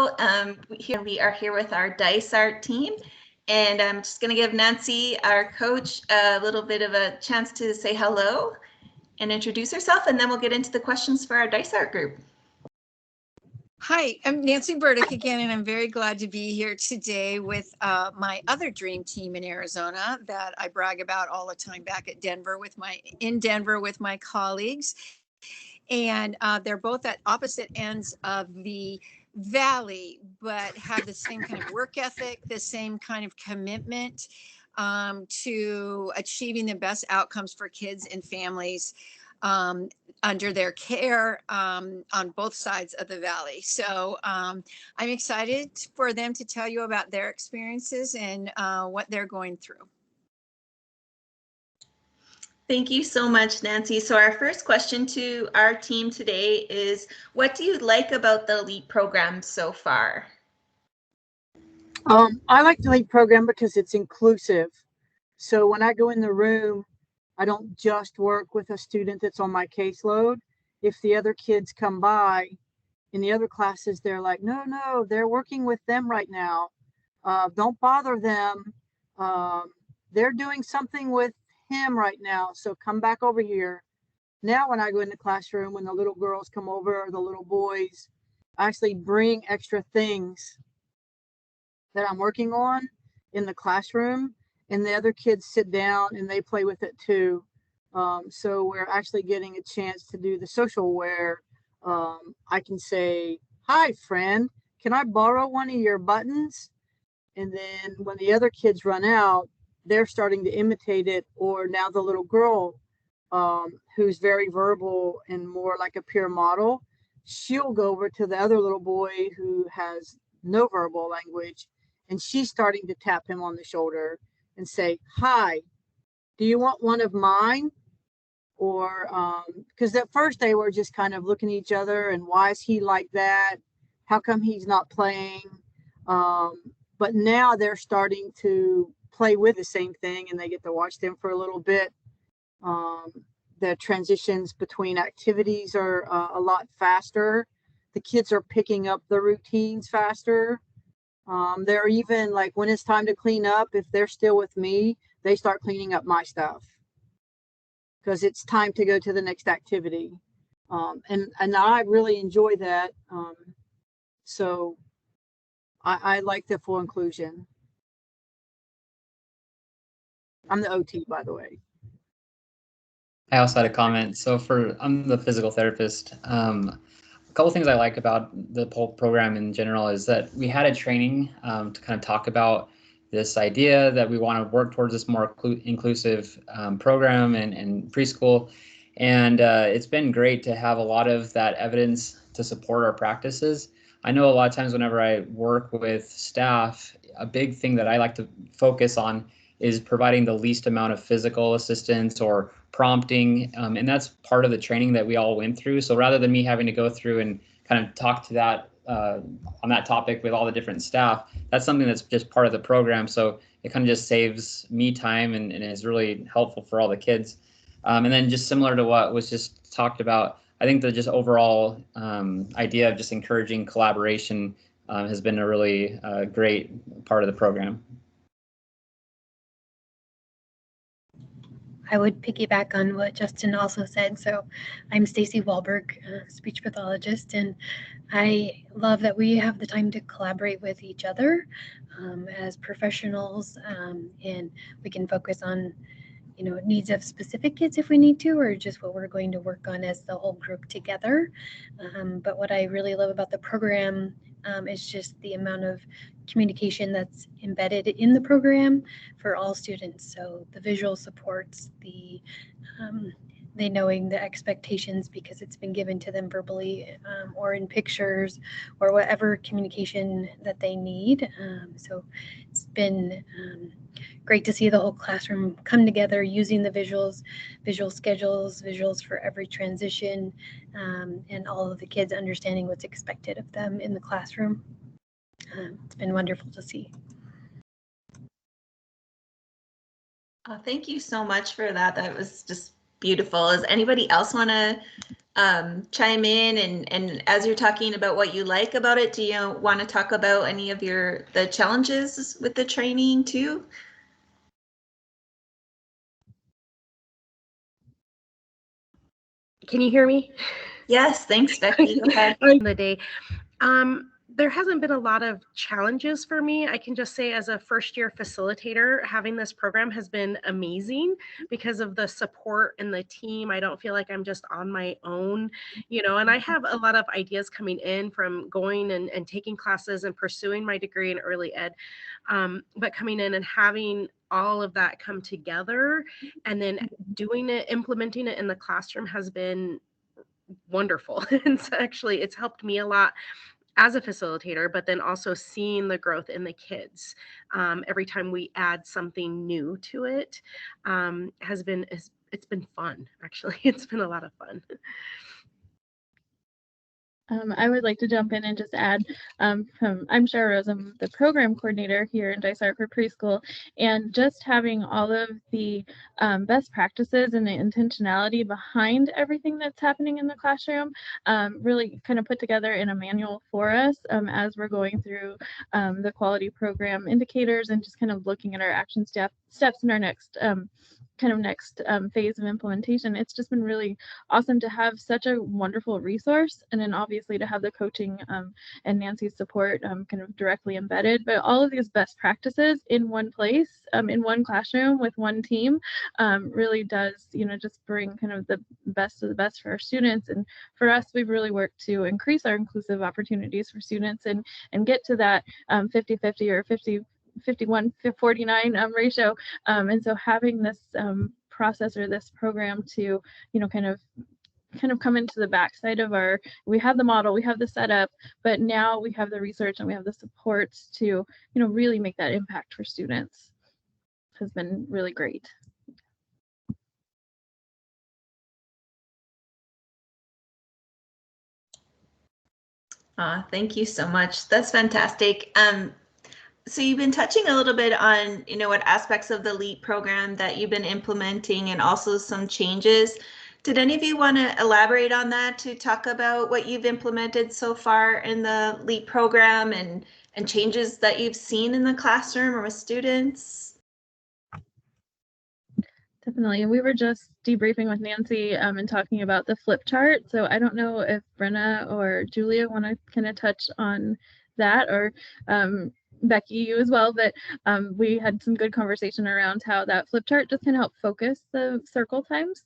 Hello, here we are here with our Dysart team, and I'm just going to give Nancy, our coach, a little bit of a chance to say hello and introduce herself, and then we'll get into the questions for our Dysart group. Hi, I'm Nancy Burdick again, and I'm very glad to be here today with my other dream team in Arizona that I brag about all the time back at Denver in Denver with my colleagues. And they're both at opposite ends of the valley, but have the same kind of work ethic, the same kind of commitment to achieving the best outcomes for kids and families under their care on both sides of the valley. So I'm excited for them to tell you about their experiences and what they're going through. Thank you so much, Nancy. So our first question to our team today is, what do you like about the LEAP program so far? I like the LEAP program because it's inclusive. So when I go in the room, I don't just work with a student that's on my caseload. If the other kids come by in the other classes, they're like, no, they're working with them right now. Don't bother them. They're doing something with him right now, so come back over here. Now when I go in the classroom, when the little girls come over or the little boys, I actually bring extra things that I'm working on in the classroom, and the other kids sit down and they play with it too. So we're actually getting a chance to do the social where I can say, hi friend, can I borrow one of your buttons? And then when the other kids run out, they're starting to imitate it. Or now the little girl who's very verbal and more like a peer model, she'll go over to the other little boy who has no verbal language, and she's starting to tap him on the shoulder and say, hi, do you want one of mine? Or because at first they were just kind of looking at each other and why is he like that? How come he's not playing? But now they're starting to play with the same thing, and they get to watch them for a little bit. The transitions between activities are a lot faster. The kids are picking up the routines faster. They're even like, when it's time to clean up, if they're still with me, they start cleaning up my stuff because it's time to go to the next activity. And I really enjoy that. So I like the full inclusion. I'm the OT, by the way. I also had a comment. So I'm the physical therapist. A couple things I like about the whole program in general is that we had a training to kind of talk about this idea that we want to work towards this more inclusive program and preschool. And it's been great to have a lot of that evidence to support our practices. I know a lot of times whenever I work with staff, a big thing that I like to focus on is providing the least amount of physical assistance or prompting, and that's part of the training that we all went through. So rather than me having to go through and kind of talk to that on that topic with all the different staff, that's something that's just part of the program. So it kind of just saves me time and is really helpful for all the kids. And then just similar to what was just talked about, I think the just overall idea of just encouraging collaboration has been a really great part of the program. I would piggyback on what Justin also said. So I'm Stacy Wahlberg, speech pathologist, and I love that we have the time to collaborate with each other as professionals, and we can focus on needs of specific kids if we need to, or just what we're going to work on as the whole group together. But what I really love about the program is just the amount of communication that's embedded in the program for all students. So the visual supports, the they knowing the expectations because it's been given to them verbally or in pictures or whatever communication that they need. So it's been great to see the whole classroom come together using the visuals, visual schedules, visuals for every transition, and all of the kids understanding what's expected of them in the classroom. It's been wonderful to see. Thank you so much for that. That was just beautiful. Does anybody else want to chime in, and as you're talking about what you like about it, do you want to talk about any of the challenges with the training too? Can you hear me? Yes, thanks, Becky. Go ahead. The day. There hasn't been a lot of challenges for me. I can just say as a first year facilitator, having this program has been amazing because of the support and the team. I don't feel like I'm just on my own, and I have a lot of ideas coming in from going and taking classes and pursuing my degree in early ed. But coming in and having all of that come together and then doing it, implementing it in the classroom has been wonderful. And so actually it's helped me a lot as a facilitator, but then also seeing the growth in the kids every time we add something new to it it's been fun. Actually, it's been a lot of fun. I would like to jump in and just add, I'm Shara Rose, I'm the program coordinator here in Dysart for preschool, and just having all of the best practices and the intentionality behind everything that's happening in the classroom really kind of put together in a manual for us as we're going through the quality program indicators and just kind of looking at our action steps in our next phase of implementation. It's just been really awesome to have such a wonderful resource, and then obviously to have the coaching and Nancy's support kind of directly embedded, but all of these best practices in one place, in one classroom with one team really does, just bring kind of the best of the best for our students. And for us, we've really worked to increase our inclusive opportunities for students and get to that 50-50 or 51-49 ratio. And so having this process or this program to, kind of come into the backside of we have the model, we have the setup, but now we have the research and we have the supports to, really make that impact for students has been really great. Thank you so much. That's fantastic. So you've been touching a little bit on, what aspects of the LEAP program that you've been implementing and also some changes. Did any of you want to elaborate on that to talk about what you've implemented so far in the LEAP program and changes that you've seen in the classroom or with students? Definitely. We were just debriefing with Nancy and talking about the flip chart. So I don't know if Brenna or Julia want to kind of touch on that, or Becky, you as well, but we had some good conversation around how that flip chart just can help focus the circle times.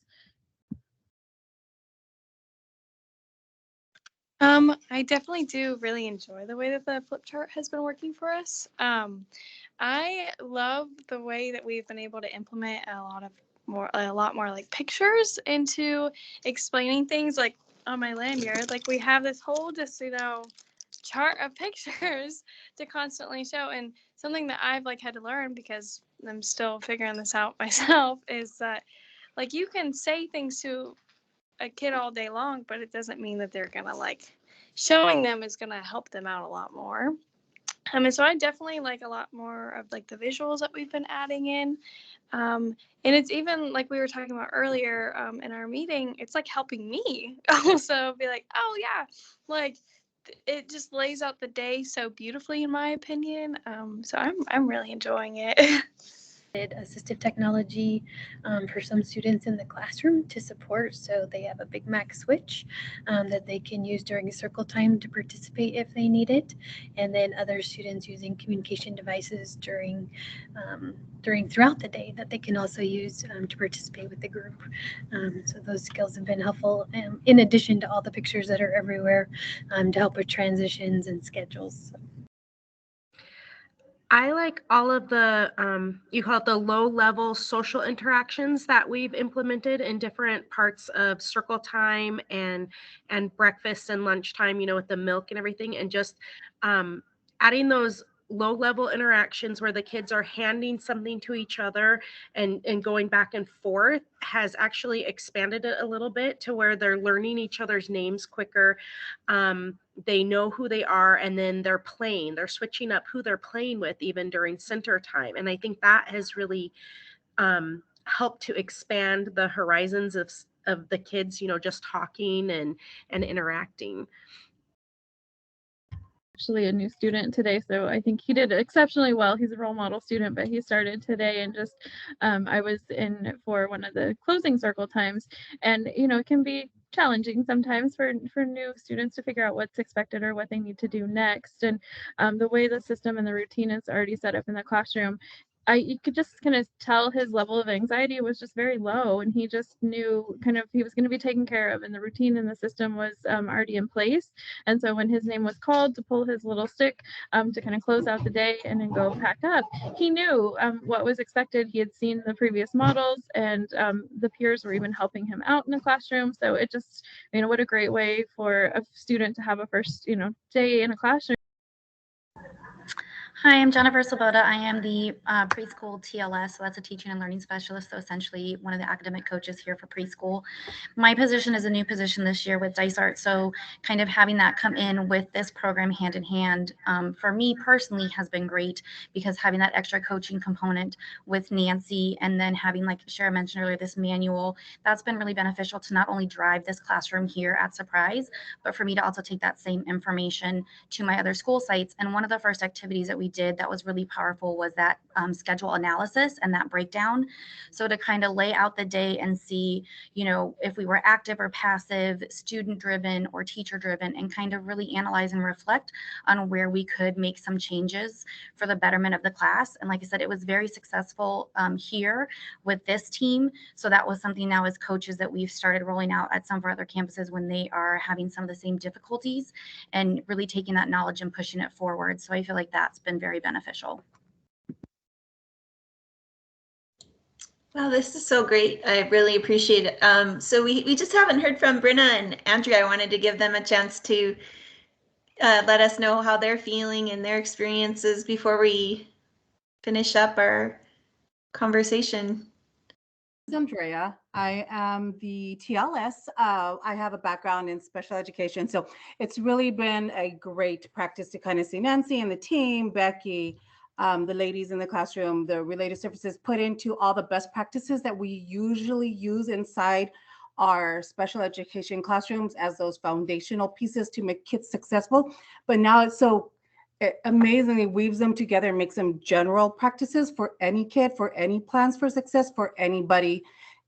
I definitely do really enjoy the way that the flip chart has been working for us. I love the way that we've been able to implement a lot more like pictures into explaining things. Like on my lanyard, like we have this whole just chart of pictures to constantly show. And something that I've had to learn, because I'm still figuring this out myself, is that you can say things to a kid all day long, but it doesn't mean that they're gonna showing them is gonna help them out a lot more. And so I definitely like a lot more of the visuals that we've been adding in. And it's even like we were talking about earlier in our meeting, it's helping me also be oh yeah, it just lays out the day so beautifully in my opinion. So I'm really enjoying it. Assistive technology for some students in the classroom to support, so they have a Big Mac switch that they can use during circle time to participate if they need it, and then other students using communication devices throughout the day that they can also use to participate with the group. So those skills have been helpful, in addition to all the pictures that are everywhere to help with transitions and schedules. I like all of the, you call it the low-level social interactions that we've implemented in different parts of circle time and breakfast and lunchtime, with the milk and everything, and just adding those low-level interactions where the kids are handing something to each other and going back and forth has actually expanded it a little bit to where they're learning each other's names quicker. They know who they are, and then they're switching up who they're playing with even during center time. And I think that has really helped to expand the horizons the kids, just talking and interacting. Actually a new student today, so I think he did exceptionally well. He's a role model student, but he started today, and just I was in for one of the closing circle times, and it can be challenging sometimes for new students to figure out what's expected or what they need to do next. And the way the system and the routine is already set up in the classroom, you could just kind of tell his level of anxiety was just very low, and he just knew kind of he was going to be taken care of, and the routine and the system was already in place. And so when his name was called to pull his little stick to kind of close out the day and then go pack up, he knew what was expected. He had seen the previous models, and the peers were even helping him out in the classroom. So it just, what a great way for a student to have a first, day in a classroom. Hi, I'm Jennifer Sloboda. I am the preschool TLS, so that's a teaching and learning specialist, so essentially one of the academic coaches here for preschool. My position is a new position this year with Dysart, so kind of having that come in with this program hand in hand, for me personally has been great, because having that extra coaching component with Nancy, and then having, like Shara mentioned earlier, this manual, that's been really beneficial to not only drive this classroom here at Surprise, but for me to also take that same information to my other school sites. And one of the first activities that we did that was really powerful was that schedule analysis and that breakdown. So to kind of lay out the day and see, if we were active or passive, student driven or teacher driven, and kind of really analyze and reflect on where we could make some changes for the betterment of the class. And like I said, it was very successful here with this team. So that was something now as coaches that we've started rolling out at some of our other campuses when they are having some of the same difficulties, and really taking that knowledge and pushing it forward. So I feel like that's been very beneficial. Wow, this is so great. I really appreciate it. So we just haven't heard from Brenna and Andrea. I wanted to give them a chance to let us know how they're feeling and their experiences before we finish up our conversation. This is Andrea. I am the TLS. I have a background in special education, so it's really been a great practice to kind of see Nancy and the team, Becky, the ladies in the classroom, the related services put into all the best practices that we usually use inside our special education classrooms as those foundational pieces to make kids successful. But now it amazingly weaves them together and makes them general practices for any kid, for any plans for success, for anybody,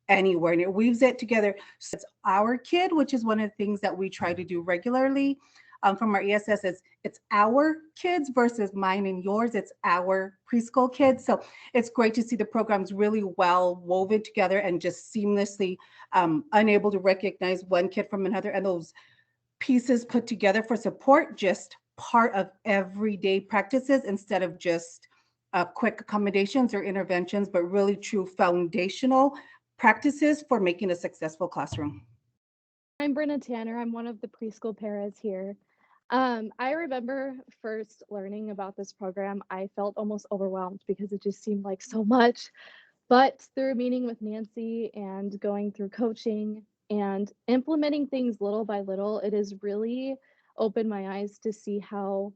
anywhere. And it weaves it together. So it's our kid, which is one of the things that we try to do regularly from our ESS. It's our kids versus mine and yours. It's our preschool kids. So it's great to see the programs really well woven together and just seamlessly unable to recognize one kid from another, and those pieces put together for support, just part of everyday practices instead of just quick accommodations or interventions, but really true foundational practices for making a successful classroom. I'm Brenna Tanner. I'm one of the preschool paras here. I remember first learning about this program, I felt almost overwhelmed because it just seemed like so much. But through meeting with Nancy and going through coaching and implementing things little by little, it has really opened my eyes to see how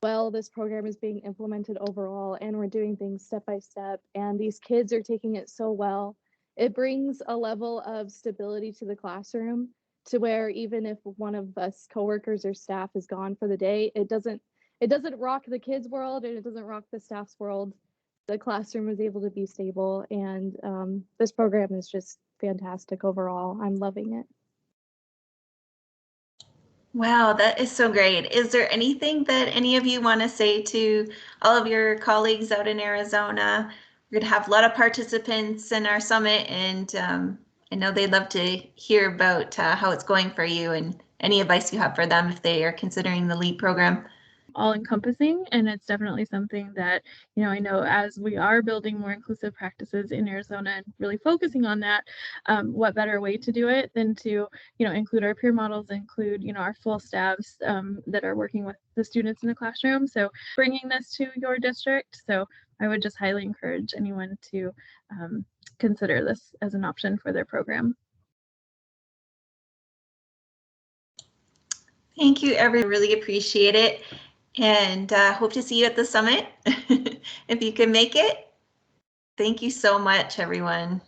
well this program is being implemented overall, and we're doing things step by step, and these kids are taking it so well. It brings a level of stability to the classroom, to where even if one of us coworkers or staff is gone for the day, it doesn't rock the kids' world, and it doesn't rock the staff's world. The classroom is able to be stable, and this program is just fantastic overall. I'm loving it. Wow, that is so great. Is there anything that any of you want to say to all of your colleagues out in Arizona? We're going to have a lot of participants in our summit, and I know they'd love to hear about how it's going for you and any advice you have for them if they are considering the LEAP program. All encompassing, and it's definitely something that I know as we are building more inclusive practices in Arizona and really focusing on that, what better way to do it than to include our peer models, include our full staffs that are working with the students in the classroom. So bringing this to your district, so I would just highly encourage anyone to consider this as an option for their program. Thank you, everyone. Really appreciate it. And hope to see you at the summit if you can make it. Thank you so much, everyone.